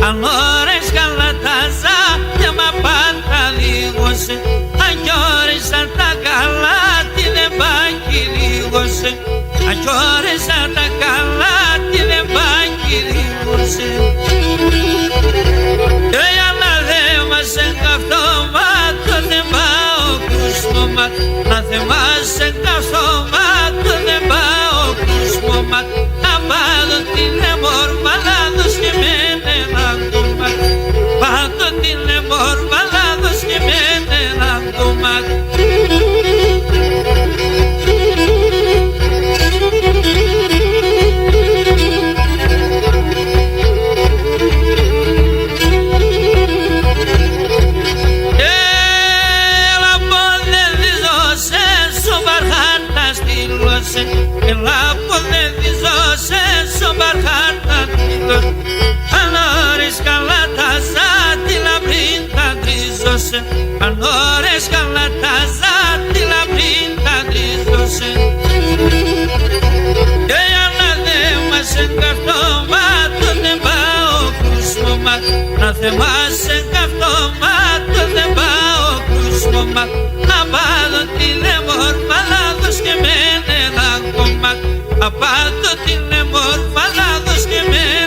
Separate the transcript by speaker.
Speaker 1: αν ώρες καλατάζα και μα πάντα λίγωσε, αν κι ώρες σαν τα καλά τι δεν πάει λίγωσε, αν κι ώρες σαν τα καλά τι δεν πάει λίγωσε. Και για να θέμασε καυτόμα το δεν πάω κρούσμωμα, να θέμασε καυτόμα το δεν πάω κρούσμωμα, να πάρω την εμόρμα να δω και μένε να δούμε, πάρω την εμόρμα να δω και μένε να δούμε. Έλα πότε διζώσε σο μπαρχάρτα τρίγος, αν ώρες καλά τα ζάτι λαμπρίν τα τρίζωσε, αν ώρες καλά τα ζάτι λαμπρίν τα τρίζωσε. Και για να θέμασε καυτόμα το δεν πάω κρούσμωμα, να θέμασε καυτόμα το δεν πάω κρούσμωμα, να πάρω την εμόρφα να δω και μένε να κομμάτ, απάτω την εμόρφα να δω και μένε.